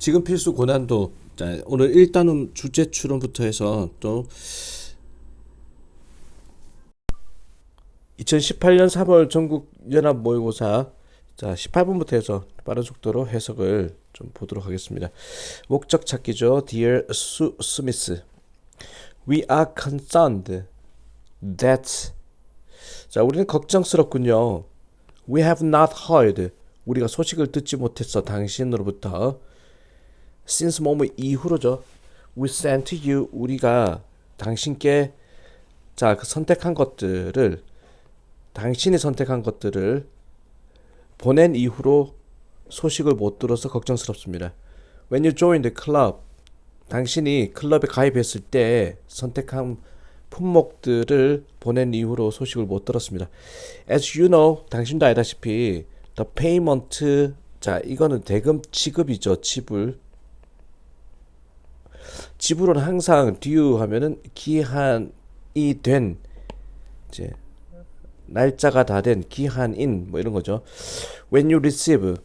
지금 필수 고난도. 자, 오늘 1단원 주제 추론부터 해서 또 2018년 3월 전국 연합 모의고사 자 18분부터 해서 빠른 속도로 해석을 좀 보도록 하겠습니다. 목적 찾기죠. Dear Smith, we are concerned that 자 우리는 걱정스럽군요. We have not heard 우리가 소식을 듣지 못했어 당신으로부터 since 뭐뭐 이후로죠. We sent to you 우리가 당신께 자 그 선택한 것들을 당신이 선택한 것들을 보낸 이후로 소식을 못 들어서 걱정스럽습니다. When you joined the club 당신이 클럽에 가입했을 때 선택한 품목들을 보낸 이후로 소식을 못 들었습니다. As you know 당신도 알다시피 the payment 자 이거는 대금 지급이죠. 지불은 항상 due 하면은 기한이 된 이제 날짜가 다 된 기한인 뭐 이런 거죠. When you receive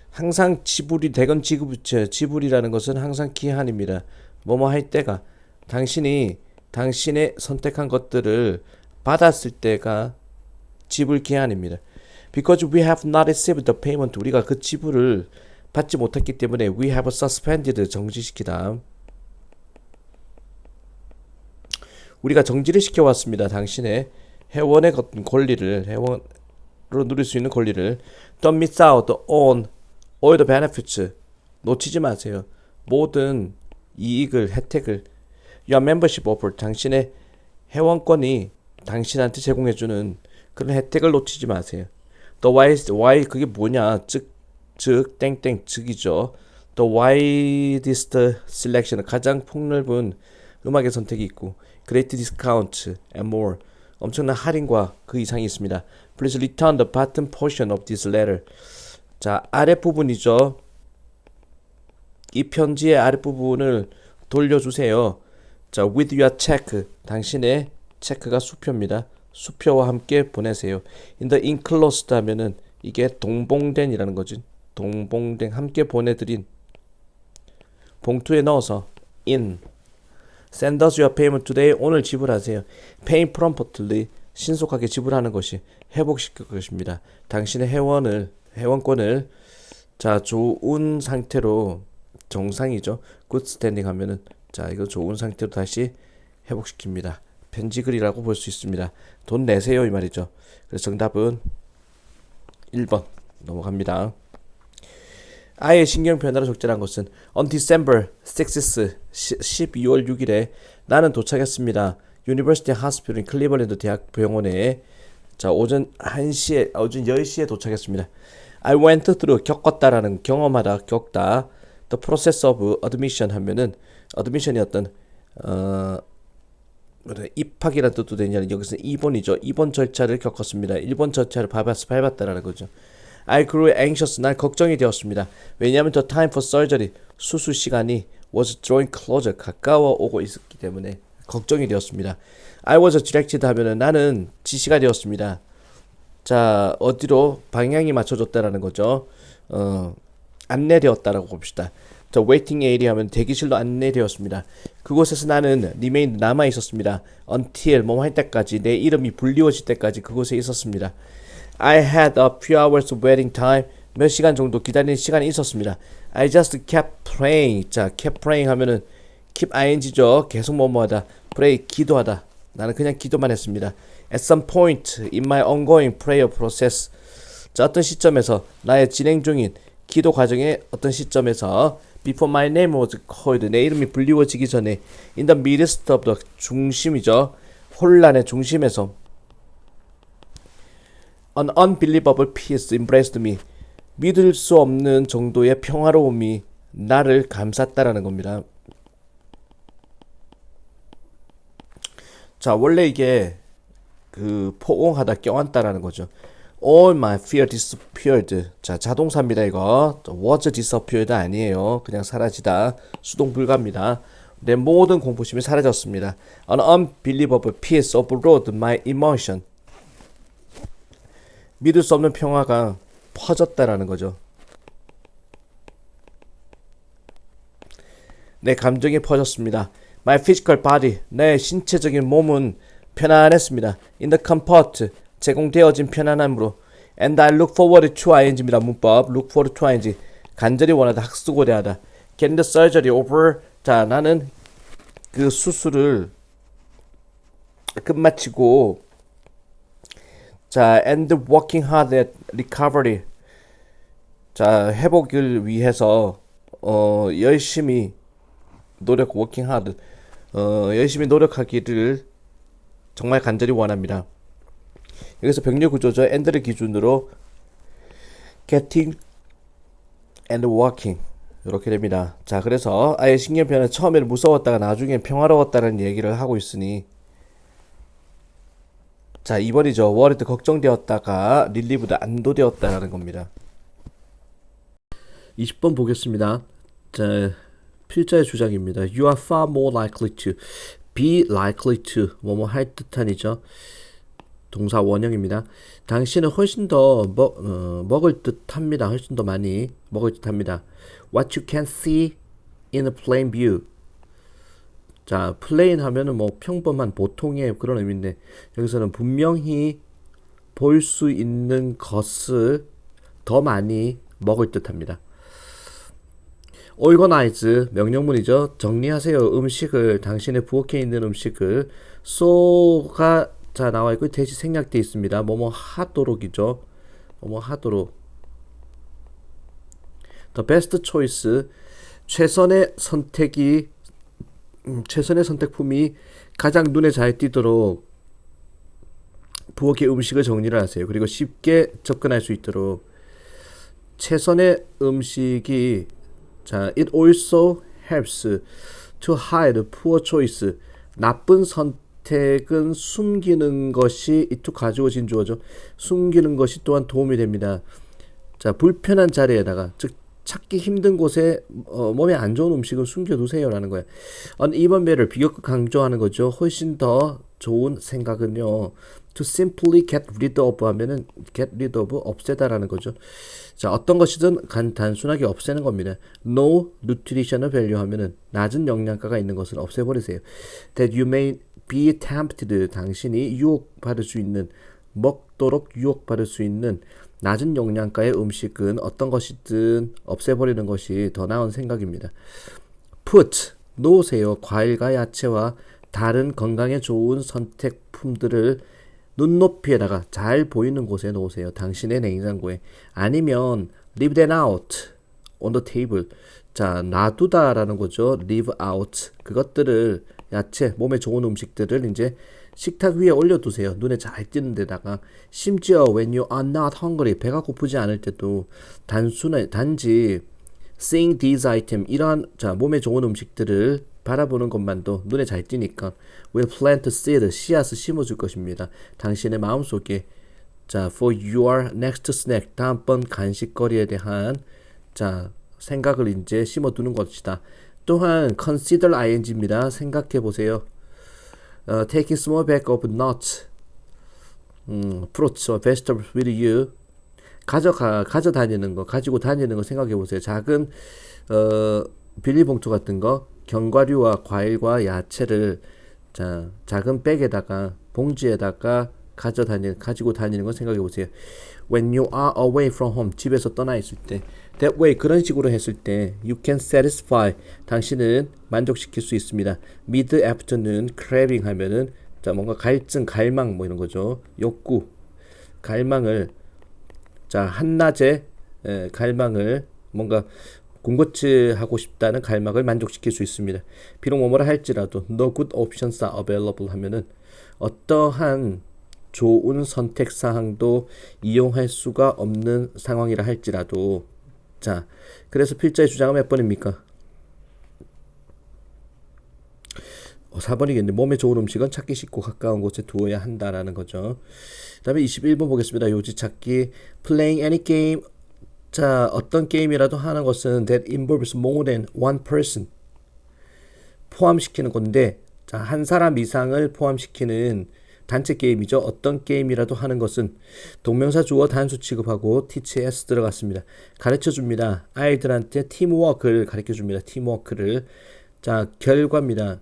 항상 지불이 대건 지불이라는 것은 항상 기한입니다. 뭐뭐 할 때가 당신이 당신의 선택한 것들을 받았을 때가 지불 기한입니다. Because we have not received the payment 우리가 그 지불을 받지 못했기 때문에 we have suspended 정지시키다. 우리가 정지를 시켜왔습니다. 당신의 회원의 권리를 회원으로 누릴 수 있는 권리를 Don't miss out on all the benefits 놓치지 마세요. 모든 이익을 혜택을 Your membership offer 당신의 회원권이 당신한테 제공해주는 그런 혜택을 놓치지 마세요. The why 그게 뭐냐 즉 땡땡 즉이죠. The widest selection 가장 폭넓은 음악의 선택이 있고 Great discount and more 엄청난 할인과 그 이상이 있습니다. Please return the bottom portion of this letter. 자 아랫부분이죠. 이 편지의 아랫부분을 돌려주세요. 자 with your check 당신의 체크가 수표입니다. 수표와 함께 보내세요. In the enclosed 하면은 이게 동봉된이라는 거지. 동봉된 함께 보내드린 봉투에 넣어서 in Send us your payment today. 오늘 지불하세요. Pay promptly. 신속하게 지불하는 것이 회복시킬 것입니다. 당신의 회원권을 자 좋은 상태로 정상이죠. Good standing 하면은 자 이거 좋은 상태로 다시 회복시킵니다. 편지글이라고 볼 수 있습니다. 돈 내세요 이 말이죠. 그래서 정답은 1번 넘어갑니다. 아예 신경 변화로 적절한 것은 On December 6th 12월 6일에 나는 도착했습니다. University Hospital 클리블랜드 대학 병원에 자 오전 10시에 도착했습니다. I went through 겪었다라는 경험하다 겪다 The process of admission 하면은 admission이 어떤 입학이라는 뜻도 되냐는 여기서 입원이죠. 입원 절차를 겪었습니다. 입원 절차를 밟았다라는 거죠. I grew anxious. 난 걱정이 되었습니다. 왜냐하면 the time for surgery 수술 시간이 was drawing closer 가까워 오고 있었기 때문에 걱정이 되었습니다. I was directed 하면은 나는 지시가 되었습니다. 자 어디로 방향이 맞춰졌다라는 거죠. 안내되었다라고 봅시다. 자 waiting area 하면 대기실로 안내되었습니다. 그곳에서 나는 remain 남아 있었습니다. until 뭐 할 때까지 내 이름이 불리워질 때까지 그곳에 있었습니다. I had a few hours waiting time. 몇 시간 정도 기다리는 시간이 있었습니다. I just kept praying. 자, kept praying 하면은 keep ing죠. 계속 뭐뭐하다. pray 기도하다. 나는 그냥 기도만 했습니다. At some point in my ongoing prayer process. 자, 어떤 시점에서 나의 진행 중인 기도 과정의 어떤 시점에서 before my name was called 내 이름이 불리워지기 전에 in the midst of the 중심이죠. 혼란의 중심에서 An unbelievable peace embraced me. 믿을 수 없는 정도의 평화로움이 나를 감쌌다라는 겁니다. 자, 원래 이게 그 포옹하다 껴안다라는 거죠. All my fear disappeared. 자, 자동사입니다 이거. was disappeared 아니에요. 그냥 사라지다. 수동 불가입니다. 내 모든 공포심이 사라졌습니다. An unbelievable peace overrode my emotion. 믿을 수 없는 평화가 퍼졌다라는 거죠. 내 감정이 퍼졌습니다. My physical body, 내 신체적인 몸은 편안했습니다. In the comfort, 제공되어진 편안함으로. And I look forward to ing입니다. 문법, look forward to ing. 간절히 원하다, 학수고대하다. Getting the surgery over. 자, 나는 그 수술을 끝마치고, 자, and working hard at recovery. 자, 회복을 위해서 열심히 working hard. 열심히 노력하기를 정말 간절히 원합니다. 여기서 병렬 구조죠. and를 기준으로 getting and working 이렇게 됩니다. 자, 그래서 아예 신경변은 처음에는 무서웠다가 나중에 평화로웠다는 얘기를 하고 있으니, 자, 2번이죠. worried 걱정되었다가 relieved 안도되었다라는 겁니다. 20번 보겠습니다. 자, 필자의 주장입니다. You are far more likely to, be likely to, 뭐뭐 할 듯한이죠. 동사 원형입니다. 당신은 훨씬 더 먹을 듯합니다. 훨씬 더 많이 먹을 듯합니다. What you can see in a plain view. 자, plain 하면은 뭐 평범한 보통의 그런 의미인데, 여기서는 분명히 볼 수 있는 것을 더 많이 먹을 듯합니다. organize 명령문이죠. 정리하세요. 음식을, 당신의 부엌에 있는 음식을. so가 자 나와 있고 대시 생략되어 있습니다. 뭐뭐 하도록이죠. 뭐뭐 하도록. The best choice, 최선의 선택이, 최선의 선택품이 가장 눈에 잘 띄도록 부엌의 음식을 정리를 하세요. 그리고 쉽게 접근할 수 있도록. 최선의 음식이, 자, it also helps to hide poor choice. 나쁜 선택은 숨기는 것이, 이투 가주어진 주어죠. 숨기는 것이 또한 도움이 됩니다. 자, 불편한 자리에다가, 즉 찾기 힘든 곳에 몸에 안 좋은 음식을 숨겨두세요 라는 거예요. uneven better, 비교급 강조하는 거죠. 훨씬 더 좋은 생각은요, to simply get rid of 하면은 get rid of, 없애다라는 거죠. 자, 어떤 것이든 단순하게 없애는 겁니다. no nutritional value 하면은 낮은 영양가가 있는 것을 없애버리세요. that you may be tempted, 당신이 유혹받을 수 있는, 먹도록 유혹받을 수 있는 낮은 영양가의 음식은 어떤 것이든 없애버리는 것이 더 나은 생각입니다. put, 놓으세요. 과일과 야채와 다른 건강에 좋은 선택품들을 눈높이에다가 잘 보이는 곳에 놓으세요. 당신의 냉장고에. 아니면 leave them out on the table. 자, 놔두다라는 거죠. leave out. 그것들을, 야채, 몸에 좋은 음식들을 이제 식탁 위에 올려두세요. 눈에 잘 띄는 데다가. 심지어 when you are not hungry, 배가 고프지 않을 때도 단지 seeing these items, 이러한, 자, 몸에 좋은 음식들을 바라보는 것만도 눈에 잘 띄니까 will plant seed, 씨앗을 심어줄 것입니다. 당신의 마음속에. 자, for your next snack, 다음번 간식거리에 대한, 자, 생각을 이제 심어두는 것이다. 또한 consider ing입니다. 생각해 보세요. taking small bag of nuts, fruits or vegetables with you. 가져다니는 거, 가지고 다니는 거 생각해 보세요. 작은 비닐봉투 같은 거, 견과류와 과일과 야채를, 자, 작은 백에다가, 봉지에다가 가지고 다니는 거 생각해 보세요. When you are away from home, 집에서 떠나 있을 때. That way, 그런 식으로 했을 때 you can satisfy, 당신은 만족시킬 수 있습니다. Mid afternoon craving 하면은, 자, 뭔가 갈증, 갈망 뭐 이런 거죠. 욕구, 갈망을, 자, 한낮에 갈망을, 뭔가 군것질 하고 싶다는 갈망을 만족시킬 수 있습니다. 비록 뭐뭐라 할지라도 no good options are available 하면은 어떠한 좋은 선택 사항도 이용할 수가 없는 상황이라 할지라도. 자, 그래서 필자의 주장은 몇 번입니까? 4번이겠네. 몸에 좋은 음식은 찾기 쉽고 가까운 곳에 두어야 한다라는 거죠. 그 다음에 21번 보겠습니다. 요지 찾기. Playing any game. 자, 어떤 게임이라도 하는 것은 that involves more than one person. 포함시키는 건데, 자, 한 사람 이상을 포함시키는 단체 게임이죠. 어떤 게임이라도 하는 것은 동명사 주어 단수 취급하고 teach에 s 들어갔습니다. 가르쳐줍니다. 아이들한테 팀워크를 가르쳐줍니다. 팀워크를. 자, 결과입니다.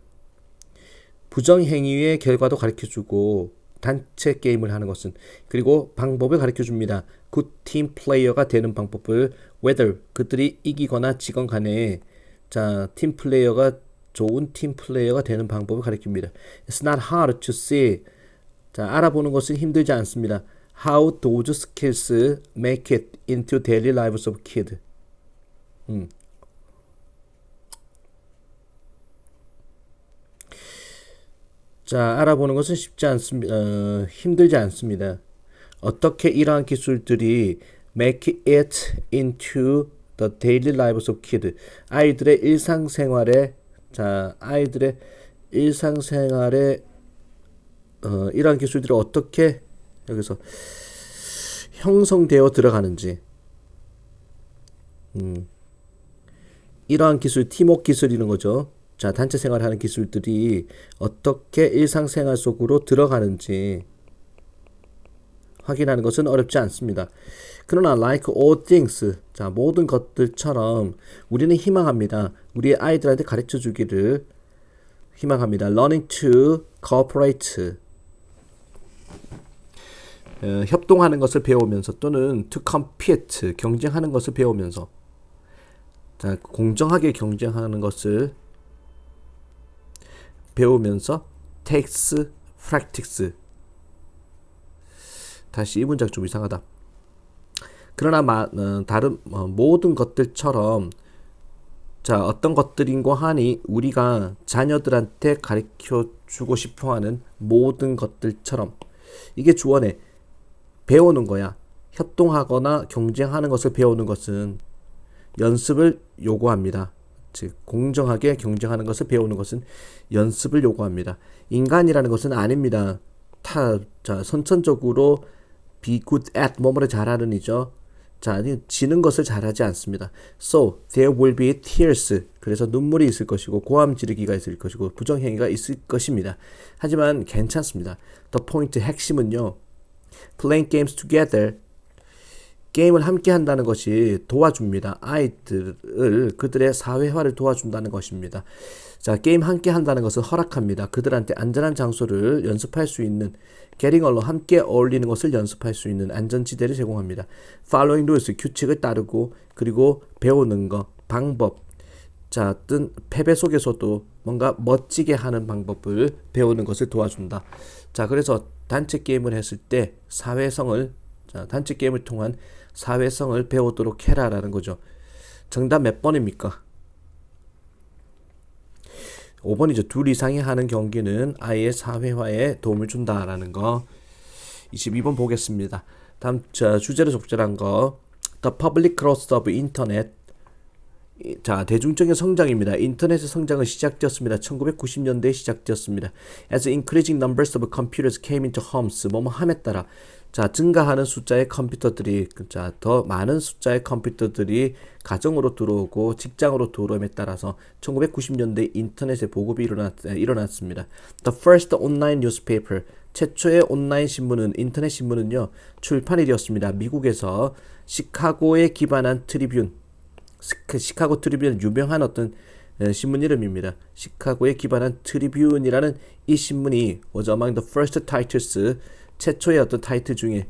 부정행위의 결과도 가르쳐주고 단체 게임을 하는 것은 그리고 방법을 가르쳐줍니다. good team player가 되는 방법을 whether 그들이 이기거나 지건 간에 자, 팀 플레이어가 좋은 팀 플레이어가 되는 방법을 가르칩니다. It's not hard to see. 자, 알아보는 것은 힘들지 않습니다. How those skills make it into daily lives of kids. 자, 알아보는 것은 쉽지 않습니다. 힘들지 않습니다. 어떻게 이러한 기술들이 make it into the daily lives of kids. 아이들의 일상생활에 자, 아이들의 일상생활에 이러한 기술들이 어떻게 여기서 형성되어 들어가는지 이러한 기술, 팀워크 기술이라는 거죠. 자, 단체 생활하는 기술들이 어떻게 일상생활 속으로 들어가는지 확인하는 것은 어렵지 않습니다. 그러나 like all things, 자, 모든 것들처럼 우리는 희망합니다. 우리 아이들한테 가르쳐 주기를 희망합니다. Learning to cooperate, 협동하는 것을 배우면서 또는 to compete, 경쟁하는 것을 배우면서 자, 공정하게 경쟁하는 것을 배우면서 takes practice. 다시 이 문장 좀 이상하다. 그러나 다른 모든 것들처럼 자, 어떤 것들인고 하니 우리가 자녀들한테 가르쳐 주고 싶어하는 모든 것들처럼 이게 주어네. 배우는 거야. 협동하거나 경쟁하는 것을 배우는 것은 연습을 요구합니다. 즉 공정하게 경쟁하는 것을 배우는 것은 연습을 요구합니다. 인간이라는 것은 아닙니다. 자, 선천적으로 be good at 뭐뭐를 잘하는 이죠. 자, 지는 것을 잘하지 않습니다. So there will be tears. 그래서 눈물이 있을 것이고 고함 지르기가 있을 것이고 부정행위가 있을 것입니다. 하지만 괜찮습니다. The point, 핵심은요. Playing games together. 게임을 함께 한다는 것이 도와줍니다. 아이들을 그들의 사회화를 도와준다는 것입니다. 자, 게임 함께 한다는 것은 허락합니다. 그들한테 안전한 장소를 연습할 수 있는 getting along, 함께 어울리는 것을 연습할 수 있는 안전지대를 제공합니다. Following rules, 규칙을 따르고 그리고 배우는 거, 방법. 자, 어떤 패배 속에서도 뭔가 멋지게 하는 방법을 배우는 것을 도와준다. 자, 그래서 단체 게임을 했을 때 사회성을 자, 단체 게임을 통한 사회성을 배우도록 해라라는 거죠. 정답 몇 번입니까? 5번이죠. 둘 이상이 하는 경기는 아이의 사회화에 도움을 준다라는 거. 22번 보겠습니다. 다음 주제로 적절한 거. The public growth of internet. 자, 대중적인 성장입니다. 인터넷의 성장은 시작되었습니다. 1990년대에 시작되었습니다. As increasing numbers of computers came into homes. 뭐뭐 함에 따라 자, 증가하는 숫자의 컴퓨터들이 자, 더 많은 숫자의 컴퓨터들이 가정으로 들어오고 직장으로 들어옴에 따라서 1990년대 인터넷의 보급이 일어났습니다. The first online newspaper. 최초의 온라인 신문은 인터넷 신문은요. 출판이 되었습니다. 미국에서 시카고에 기반한 트리뷴. 시카고 트리뷴은 유명한 어떤 신문 이름입니다. 시카고에 기반한 트리뷴이라는 이 신문이 was among the first titles, 최초의 어떤 타이틀 중에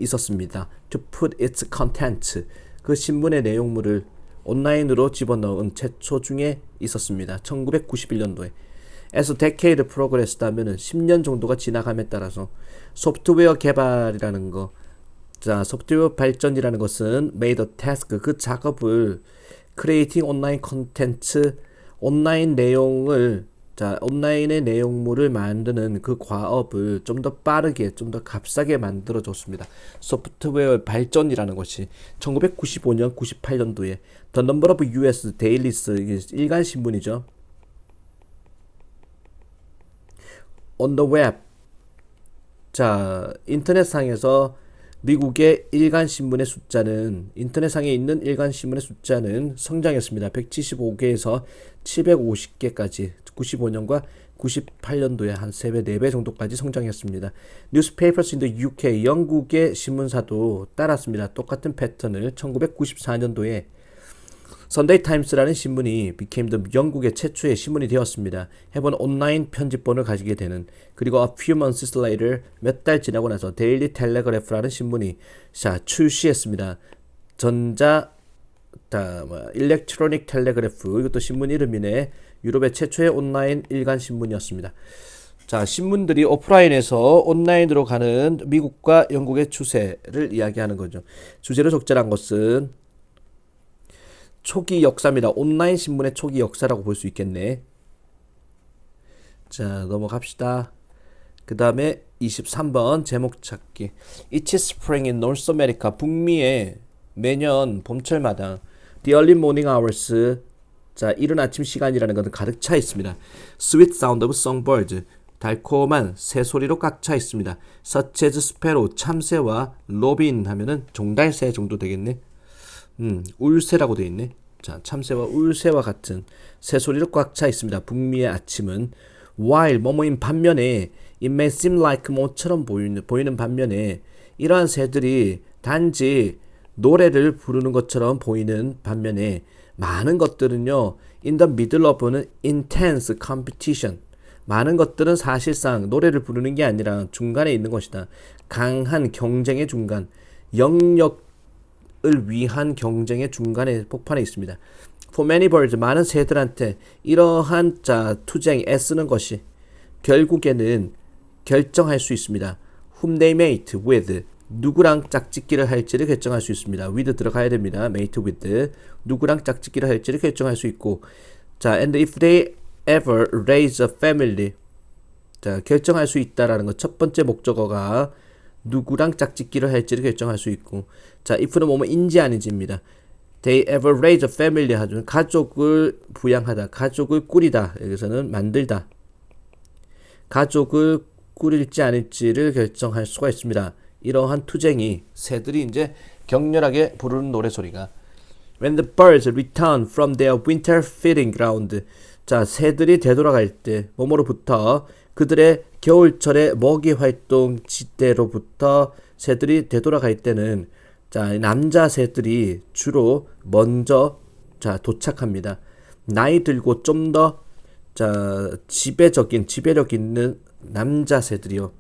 있었습니다. To put its content, 그 신문의 내용물을 온라인으로 집어넣은 최초 중에 있었습니다. 1991년도에. As decade progressed 하면은 10년 정도가 지나감에 따라서 소프트웨어 개발이라는 거, 자, 소프트웨어 발전이라는 것은 made a task, 그 작업을 creating online content, 온라인 내용을 자, 온라인의 내용물을 만드는 그 과업을 좀 더 빠르게, 좀 더 값싸게 만들어줬습니다. 소프트웨어 발전이라는 것이 1995년, 98년도에 The Number of US Dailies, 일간 신문이죠. On the web. 자, 인터넷상에서 미국의 일간 신문의 숫자는 인터넷상에 있는 일간 신문의 숫자는 성장했습니다. 175개에서 750개까지 95년과 98년도에 한 3배, 4배 정도까지 성장했습니다. Newspapers in the UK, 영국의 신문사도 따랐습니다. 똑같은 패턴을 1994년도에 Sunday Times라는 신문이 became the 영국의 최초의 신문이 되었습니다. 해본 온라인 편집본을 가지게 되는. 그리고 a few months later 몇 달 지나고 나서 Daily Telegraph라는 신문이 출시했습니다. 일렉트로닉 텔레그래프, 이것도 신문 이름이네. 유럽의 최초의 온라인 일간 신문이었습니다. 자, 신문들이 오프라인에서 온라인으로 가는 미국과 영국의 추세를 이야기하는 거죠. 주제로 적절한 것은 초기 역사입니다. 온라인 신문의 초기 역사라고 볼 수 있겠네. 자, 넘어갑시다. 그 다음에 23번 제목 찾기. It's spring in North America. 북미에 매년 봄철마다 The early morning hours. 자, 이른 아침 시간이라는 것은 가득 차 있습니다. Sweet sound of songbirds. 달콤한 새소리로 꽉 차 있습니다. Such as sparrow. 참새와 로빈 하면은 종달새 정도 되겠네. 울새라고 되어 있네. 자, 참새와 울새와 같은 새소리로 꽉 차 있습니다. 북미의 아침은 while 뭐뭐인 반면에 it may seem like 뭐처럼 보이는 반면에 이러한 새들이 단지 노래를 부르는 것처럼 보이는 반면에 많은 것들은요 in the middle of an intense competition. 많은 것들은 사실상 노래를 부르는 게 아니라 중간에 있는 것이다. 강한 경쟁의 중간, 영역 을 위한 경쟁의 중간에 폭판에 있습니다. For many birds, 많은 새들한테 이러한 투쟁, 애쓰는 것이 결국에는 결정할 수 있습니다. Whom they mate with, 누구랑 짝짓기를 할지를 결정할 수 있습니다. with 들어가야 됩니다. mate with, 누구랑 짝짓기를 할지를 결정할 수 있고, 자, and if they ever raise a family, 자, 결정할 수 있다라는 것 첫 번째 목적어가 누구랑 짝짓기를 할지를 결정할 수 있고, 자, if는 뭐뭐인지 아닌지입니다. They ever raise a family 하죠. 가족을 부양하다, 가족을 꾸리다, 여기서는 만들다. 가족을 꾸릴지 아닐지를 결정할 수가 있습니다. 이러한 투쟁이 새들이 이제 격렬하게 부르는 노래소리가 When the birds return from their winter feeding ground. 자, 새들이 되돌아갈 때 뭐뭐로부터 그들의 겨울철의 먹이 활동 지대로부터 새들이 되돌아갈 때는 자, 남자 새들이 주로 먼저 도착합니다. 나이 들고 좀 더 지배력 있는 남자 새들이요.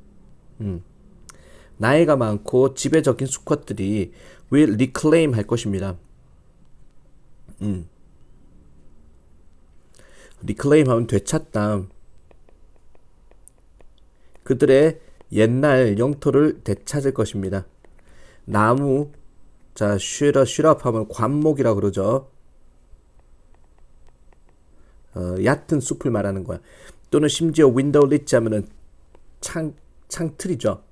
나이가 많고 지배적인 수컷들이 will reclaim 할 것입니다. reclaim 하면 되찾다. 그들의 옛날 영토를 되찾을 것입니다. 나무, 자, 슈럽 하면 관목이라 그러죠. 얕은 숲을 말하는 거야. 또는 심지어 윈도우 리치 하면은 창틀이죠.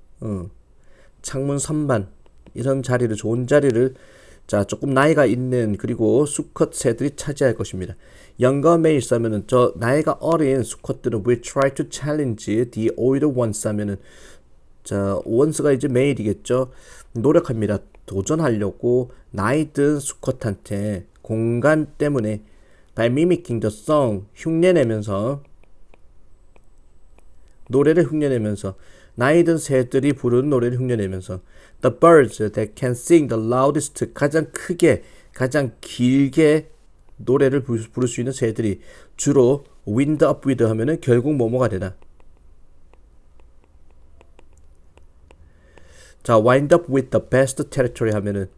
창문 선반, 이런 자리를, 좋은 자리를 자, 조금 나이가 있는 그리고 수컷 새들이 차지할 것입니다. younger males 하면은 저 나이가 어린 수컷들은 will try to challenge the older ones 하면은 자, ones가 이제 male이겠죠. 노력합니다. 도전하려고 나이 든 수컷한테 공간 때문에 by mimicking the song, 흉내내면서 노래를 흉내내면서 나이 든 새들이 부르는 노래를 흉내내면서 the birds that can sing the loudest, 가장 크게 가장 길게 노래를 부를 수 있는 새들이 주로 wind up with 하면은 결국 뭐뭐가 되나. 자, wind up with the best territory 하면은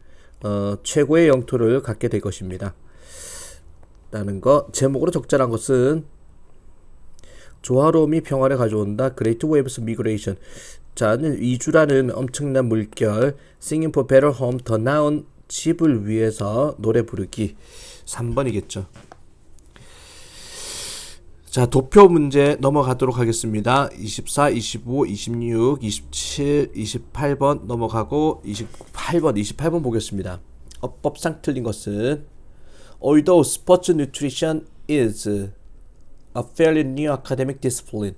최고의 영토를 갖게 될 것입니다. 라는 거. 제목으로 적절한 것은 조화로움이 평화를 가져온다. Great Waves Migration. 자, 이주라는 엄청난 물결. Singing for better home, 더 나은 집을 위해서 노래 부르기. 3번이겠죠. 자, 도표 문제 넘어가도록 하겠습니다. 24, 25, 26, 27, 28번 넘어가고 28번 보겠습니다. 어법상 틀린 것은 Although sports nutrition is a fairly new academic discipline.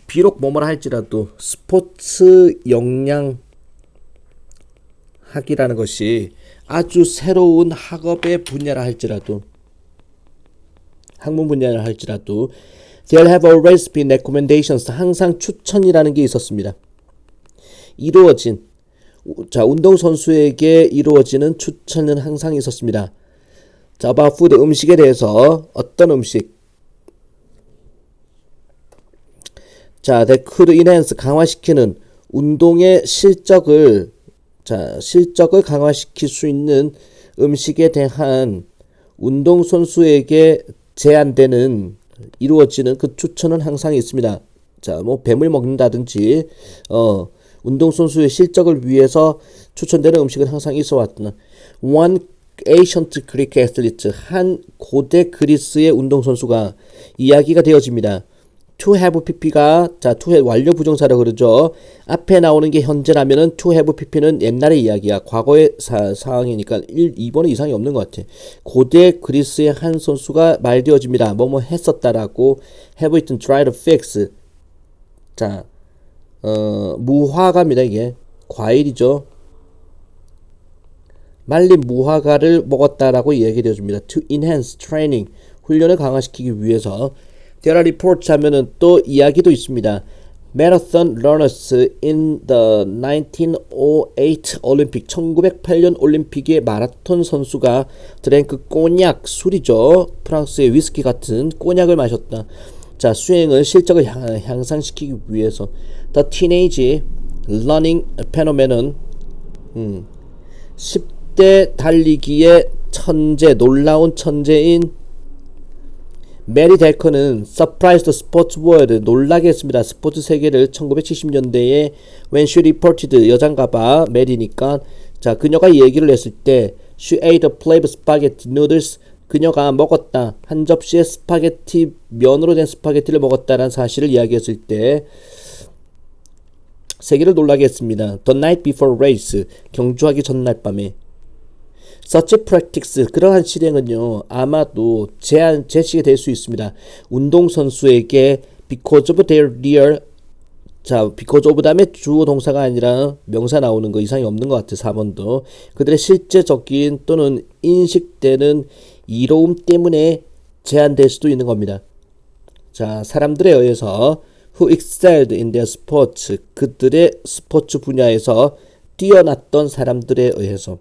비록 뭐뭐라 할지라도 스포츠 영양 학이라는 것이 아주 새로운 학업의 분야라 할지라도 학문 분야라 할지라도 there have always been recommendations. 항상 추천이라는 게 있었습니다. 이루어진 자, 운동선수에게 이루어지는 추천은 항상 있었습니다. 자, about food 음식에 대해서 어떤 음식. 자, that could enhance 강화시키는 운동의 실적을 강화시킬 수 있는 음식에 대한 운동선수에게 제한되는 이루어지는 그 추천은 항상 있습니다. 자, 뭐 뱀을 먹는다든지 운동선수의 실적을 위해서 추천되는 음식은 항상 있어 왔다. One ancient Greek athlete, 한 고대 그리스의 운동선수가 이야기가 되어집니다. to have pp가 to have 완료 부정사라고 그러죠. 앞에 나오는 게 현재라면은 to have pp는 옛날의 이야기야. 과거의 상황이니까 2번은 이상이 없는 것 같아. 고대 그리스의 한 선수가 말되어집니다. 뭐뭐 했었다라고 have it try to fix. 자, 무화과입니다. 이게 과일이죠. 말린 무화과를 먹었다라고 얘기되어줍니다. To enhance training, 훈련을 강화시키기 위해서. There are reports 하면은 또 이야기도 있습니다. Marathon runners in the 1908 올림픽, 1908년 올림픽의 마라톤 선수가 드랭크 꼬냑, 술이죠. 프랑스의 위스키 같은 꼬냑을 마셨다. 자, 수행을 실적을 향상시키기 위해서. The teenage running phenomenon, 10대 달리기의 천재, 놀라운 천재인 메리 델커는 Surprised Sports World, 놀라게 했습니다. 스포츠 세계를 1970년대에 When she reported, 여잔가봐 메리니까. 자, 그녀가 얘기를 했을 때 She ate a plate of spaghetti noodles, 그녀가 먹었다, 한 접시의 스파게티, 면으로 된 스파게티를 먹었다라는 사실을 이야기했을 때 세계를 놀라게 했습니다. The night before race, 경주하기 전날 밤에. Such practice, 그러한 실행은요 아마도 제시가 될 수 있습니다. 운동선수에게 because of their real, 자, because of 다음에 주어 동사가 아니라 명사 나오는 거 이상이 없는 것 같아요. 4번도 그들의 실제적인 또는 인식되는 이로움 때문에 제한될 수도 있는 겁니다. 자, 사람들에 의해서 who excelled in their sports, 그들의 스포츠 분야에서 뛰어났던 사람들에 의해서.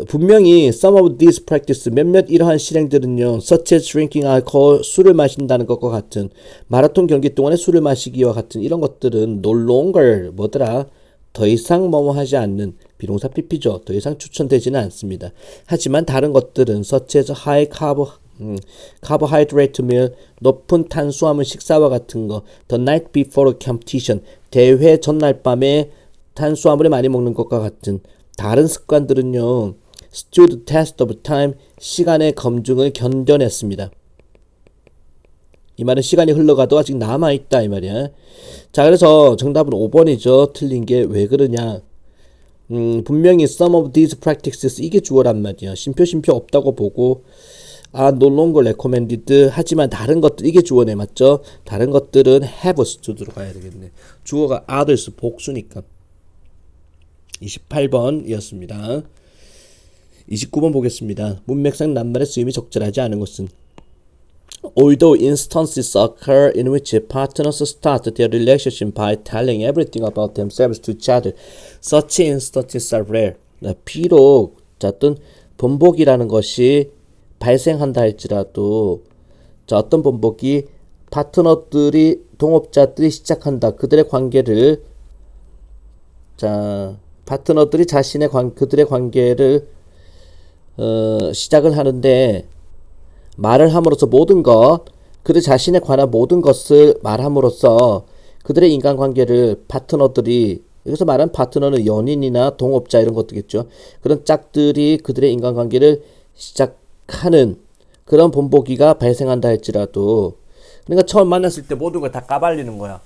분명히 some of these practices, 몇몇 이러한 실행들은요 such as drinking alcohol, 술을 마신다는 것과 같은, 마라톤 경기 동안에 술을 마시기와 같은 이런 것들은 no longer, 뭐더라, 더 이상 뭐뭐 하지 않는, 비동사 pp죠. 더 이상 추천되지는 않습니다. 하지만 다른 것들은 such as high carbohydrate meal, 높은 탄수화물 식사와 같은 거, the night before competition, 대회 전날 밤에 탄수화물을 많이 먹는 것과 같은 다른 습관들은요 stood test of time, 시간의 검증을 견뎌냈습니다. 이 말은 시간이 흘러가도 아직 남아있다 이 말이야. 자, 그래서 정답은 5번이죠. 틀린 게 왜 그러냐, 분명히 some of these practices, 이게 주어란 말이야. 심표 없다고 보고 are no longer recommended, 하지만 다른 것들, 이게 주어네, 맞죠? 다른 것들은 have to 들어가야 되겠네. 주어가 others, 복수니까. 28번이었습니다. 29번 보겠습니다. 문맥상 낱말의 쓰임이 적절하지 않은 것은. Although instances occur in which partners start their relationship by telling everything about themselves to each other, such instances are rare. 비록 어떤 번복이라는 것이 발생한다 할지라도, 자, 어떤 번복이 파트너들이, 동업자들이 시작한다, 그들의 관계를, 자, 파트너들이 그들의 관계를 시작을 하는데 말을 함으로써 모든 것, 그들 자신에 관한 모든 것을 말함으로써 그들의 인간관계를 파트너들이, 여기서 말하는 파트너는 연인이나 동업자 이런 것들겠죠. 그런 짝들이 그들의 인간관계를 시작하는 그런 본보기가 발생한다 할지라도, 그러니까 처음 만났을 때 모든 걸 다 까발리는 거야.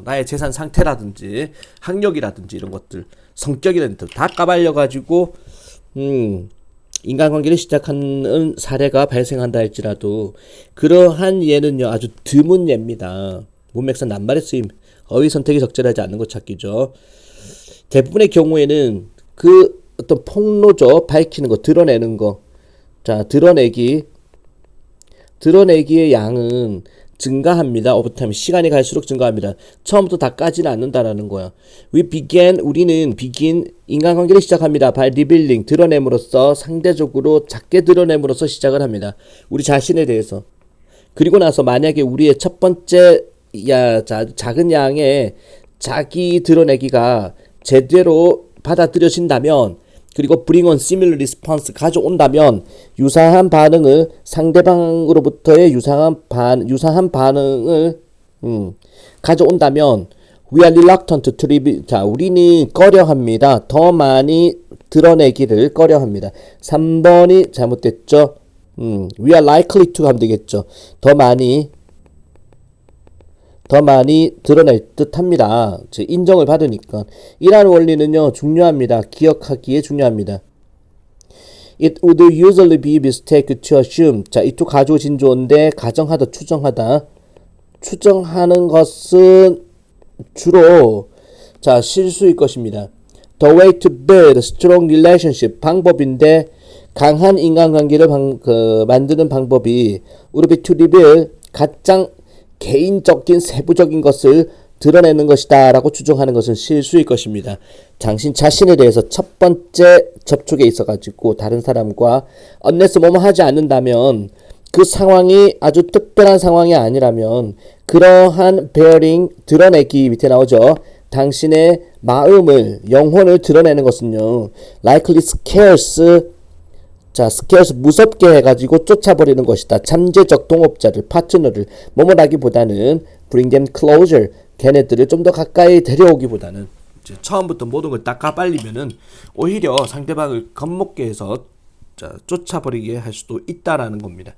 나의 재산 상태라든지 학력이라든지 이런 것들, 성격이라든지 다 까발려가지고 인간관계를 시작하는 사례가 발생한다 할지라도 그러한 예는요 아주 드문 예입니다. 문맥상 낱말의 쓰임, 어휘 선택이 적절하지 않는 것 찾기죠. 대부분의 경우에는 그 어떤 폭로죠, 밝히는 거, 드러내는 거. 자, 드러내기의 양은 증가합니다. over time. 시간이 갈수록 증가합니다. 처음부터 다 까지는 않는다라는 거야. 우리는 begin, 인간관계를 시작합니다. by revealing, 드러냄으로써, 상대적으로 작게 드러냄으로써 시작을 합니다. 우리 자신에 대해서. 그리고 나서 만약에 우리의 첫 번째 작은 양의 자기 드러내기가 제대로 받아들여진다면, 그리고 bring on similar response, 가져온다면 유사한 반응을, 상대방으로부터의 유사한 반응을 가져온다면 we are reluctant to reveal. 자, 우리는 꺼려합니다. 더 많이 드러내기를 꺼려합니다. 3번이 잘못됐죠. we are likely to 하면 되겠죠. 더 많이 드러낼 듯 합니다. 인정을 받으니까. 이라는 원리는요, 중요합니다. 기억하기에 중요합니다. It would usually be mistake to assume. 자, 이쪽 가조 진조인데, 가정하다, 추정하다. 추정하는 것은 주로, 자, 실수일 것입니다. The way to build strong relationship. 방법인데, 강한 인간관계를 만드는 방법이, would be to reveal 가장 개인적인 세부적인 것을 드러내는 것이다 라고 추정하는 것은 실수일 것입니다. 당신 자신에 대해서 첫 번째 접촉에 있어 가지고 다른 사람과 unless 뭐뭐 하지 않는다면, 그 상황이 아주 특별한 상황이 아니라면 그러한 bearing, 드러내기, 밑에 나오죠. 당신의 마음을, 영혼을 드러내는 것은요, likely scarce, 자, 스케어스 무섭게 해가지고 쫓아버리는 것이다. 잠재적 동업자를, 파트너를 뭐뭐라기보다는 bring them closer, 걔네들을 좀 더 가까이 데려오기보다는, 이제 처음부터 모든 걸 다 까발리면은 오히려 상대방을 겁먹게 해서, 자, 쫓아버리게 할 수도 있다라는 겁니다.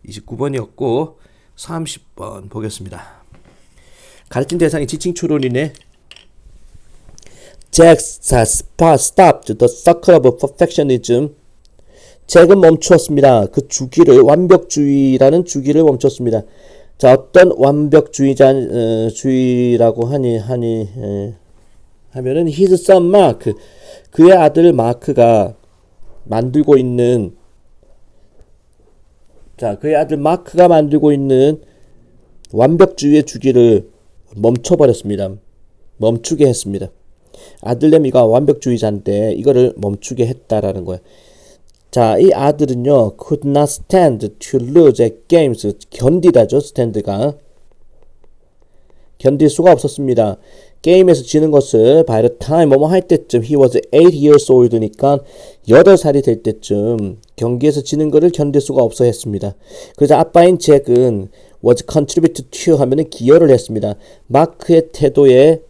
29번이었고 30번 보겠습니다. 가르친 대상이 지칭 추론이네. Jack stopped the circle of perfectionism. 잭은 멈추었습니다. 그 주기를, 완벽주의라는 주기를 멈췄습니다. 자, 어떤 완벽주의라고 하면은 his son Mark, 그의 아들 마크가 만들고 있는, 자, 그의 아들 마크가 만들고 있는 완벽주의의 주기를 멈춰버렸습니다. 멈추게 했습니다. 아들 레미가 완벽주의자인데 이거를 멈추게 했다라는 거예요. 자, 이 아들은요, could not stand to lose at games. 견디다죠, stand가. 견딜 수가 없었습니다. 게임에서 지는 것을 by the time 뭐뭐 할 때쯤, he was 8 years old니까 8살이 될 때쯤 경기에서 지는 것을 견딜 수가 없어 했습니다. 그래서 아빠인 잭은 was contributed to 하면은 기여를 했습니다. 마크의 태도에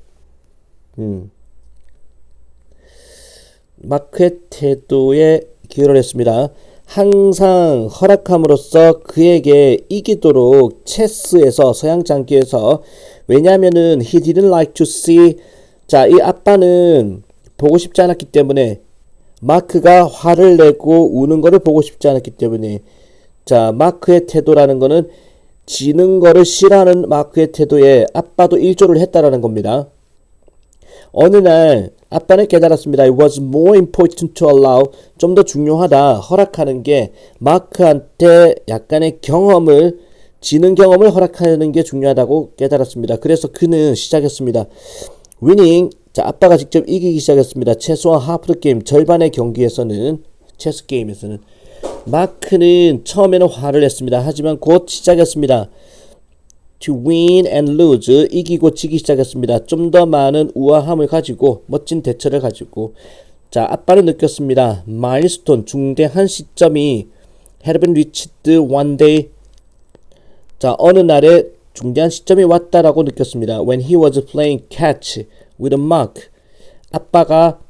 기여를 했습니다. 항상 허락함으로써 그에게 이기도록 체스에서, 서양장기에서, 왜냐하면은 he didn't like to see, 자, 이 아빠는 보고 싶지 않았기 때문에, 마크가 화를 내고 우는 거를 보고 싶지 않았기 때문에, 자, 마크의 태도라는 거는 지는 거를 싫어하는 마크의 태도에 아빠도 일조를 했다라는 겁니다. 어느 날 아빠는 깨달았습니다. It was more important to allow, 좀 더 중요하다, 허락하는 게 마크한테 약간의 경험을, 지는 경험을 허락하는 게 중요하다고 깨달았습니다. 그래서 그는 시작했습니다. winning, 자, 아빠가 직접 이기기 시작했습니다. 최소한 하프 게임, 절반의 경기에서는, 체스 게임에서는. 마크는 처음에는 화를 냈습니다. 하지만 곧 시작했습니다. to win and lose, 이기고 지기 시작했습니다. 좀 더 많은 우아함을 가지고, 멋진 대처를 가지고. 자, 아빠는 느꼈습니다. milestone, 중대한 시점이 had been reached one day. 자, 어느 날에 중대한 시점이 왔다라고 느꼈습니다. when he was playing catch with Mark. 아빠가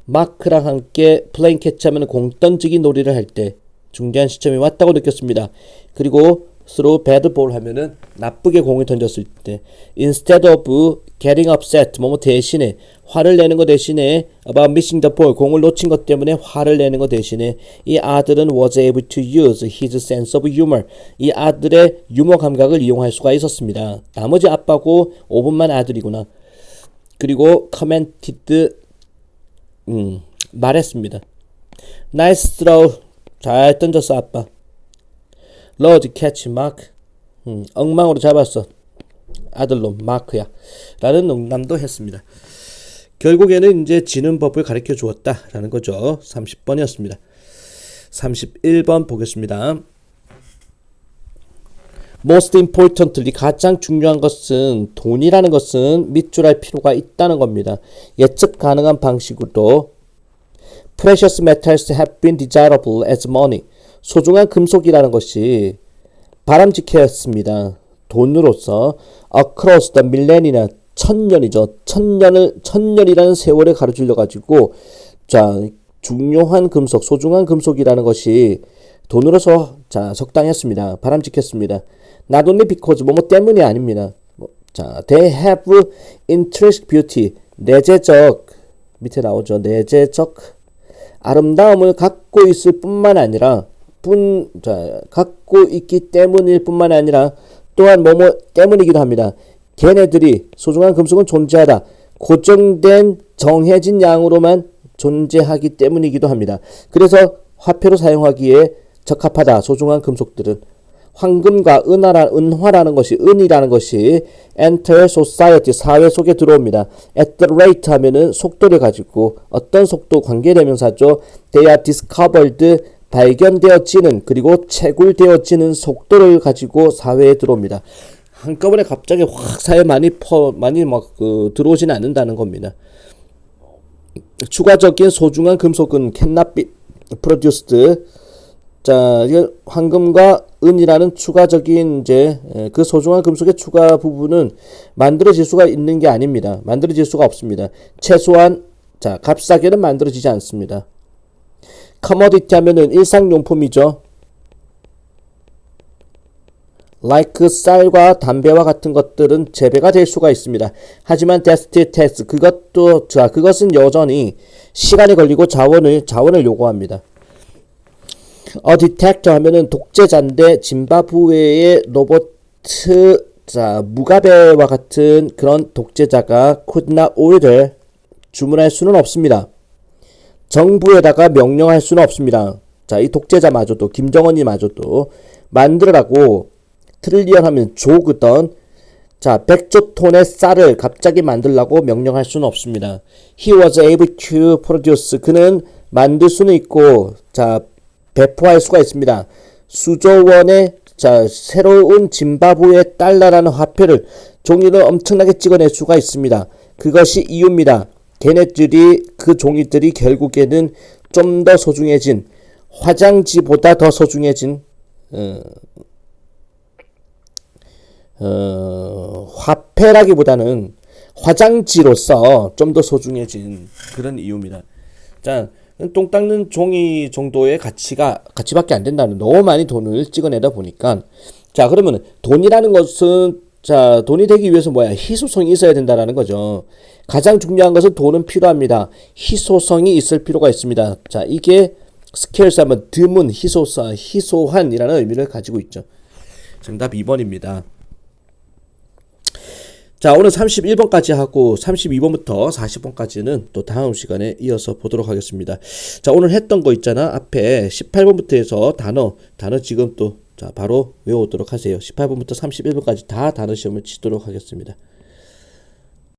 마크랑 함께 playing catch 하면 공 던지기 놀이를 할 때 중대한 시점이 왔다고 느꼈습니다. 그리고 throw bad ball 하면은 나쁘게 공을 던졌을 때, instead of getting upset, 뭐뭐 대신에, 화를 내는 거 대신에, about missing the ball, 공을 놓친 것 때문에 화를 내는 거 대신에, 이 아들은 was able to use his sense of humor, 이 아들의 유머 감각을 이용할 수가 있었습니다. 나머지 아빠고 5분만 아들이구나. 그리고 commented, 말했습니다. nice throw, 잘 던졌어 아빠. Lord catch Mark. 엉망으로 잡았어. 아들놈 마크야. 라는 농담도 했습니다. 결국에는 이제 지는 법을 가르쳐 주었다. 라는 거죠. 30번이었습니다. 31번 보겠습니다. Most importantly, 가장 중요한 것은 돈이라는 것은 밑줄할 필요가 있다는 겁니다. 예측 가능한 방식으로 Precious metals have been desirable as money. 소중한 금속이라는 것이 바람직했습니다. 돈으로서 across the millennia, 천년이죠. 천년이라는 세월을 가로질러 가지고 자, 중요한 금속, 소중한 금속이라는 것이 돈으로서 자, 적당했습니다. 바람직했습니다. Not only because 뭐뭐 때문이 아닙니다. 자, they have intrinsic beauty, 내재적 밑에 나오죠. 내재적 아름다움을 갖고 있을 뿐만 아니라 갖고 있기 때문일 뿐만 아니라 또한 뭐뭐 때문이기도 합니다. 걔네들이 소중한 금속은 존재하다. 고정된 정해진 양으로만 존재하기 때문이기도 합니다. 그래서 화폐로 사용하기에 적합하다. 소중한 금속들은 황금과 은이라는 것이 enter society, 사회 속에 들어옵니다. at the rate 하면은 속도를 가지고 어떤 속도 관계대명사죠. they are discovered, 발견되어지는 그리고 채굴되어지는 속도를 가지고 사회에 들어옵니다. 한꺼번에 갑자기 확 사회 많이 들어오지는 않는다는 겁니다. 추가적인 소중한 금속은 cannot be produced. 자, 이건 황금과 은이라는 추가적인 이제 그 소중한 금속의 추가 부분은 만들어질 수가 있는 게 아닙니다. 만들어질 수가 없습니다. 최소한 자, 값싸게는 만들어지지 않습니다. 커머디티 하면은 일상용품이죠. like 쌀과 담배와 같은 것들은 재배가 될 수가 있습니다. 하지만 데스티 테스트 그것은 여전히 시간이 걸리고 자원을 요구합니다. detector 하면은 독재자인데 짐바브웨의 로버트 무가베와 같은 그런 독재자가 could not order 주문할 수는 없습니다. 정부에다가 명령할 수는 없습니다. 자, 이 독재자마저도 김정은이마저도 만들으라고 트릴리언 하면 조그던 자 100조 톤의 쌀을 갑자기 만들라고 명령할 수는 없습니다. He was able to produce. 그는 만들 수는 있고 자 배포할 수가 있습니다. 수조 원의 자 새로운 짐바브웨 달러라는 화폐를 종이를 엄청나게 찍어낼 수가 있습니다. 그것이 이유입니다. 그 종이들이 결국에는 좀 더 소중해진 화장지보다 더 소중해진 화폐라기보다는 화장지로서 좀 더 소중해진 그런 이유입니다. 자, 똥 닦는 종이 정도의 가치밖에 안 된다는 너무 많이 돈을 찍어내다 보니까 자, 그러면 돈이라는 것은 자, 돈이 되기 위해서 희소성이 있어야 된다라는 거죠. 가장 중요한 것은 돈은 필요합니다. 희소성이 있을 필요가 있습니다. 자, 이게 스케일스 하면 드문, 희소한이라는 의미를 가지고 있죠. 정답 2번입니다. 자, 오늘 31번까지 하고 32번부터 40번까지는 또 다음 시간에 이어서 보도록 하겠습니다. 자, 오늘 했던 거 있잖아. 앞에 18번부터 해서 단어 지금 또 자, 바로 외워오도록 하세요. 18번부터 31번까지 다 단어 시험을 치도록 하겠습니다.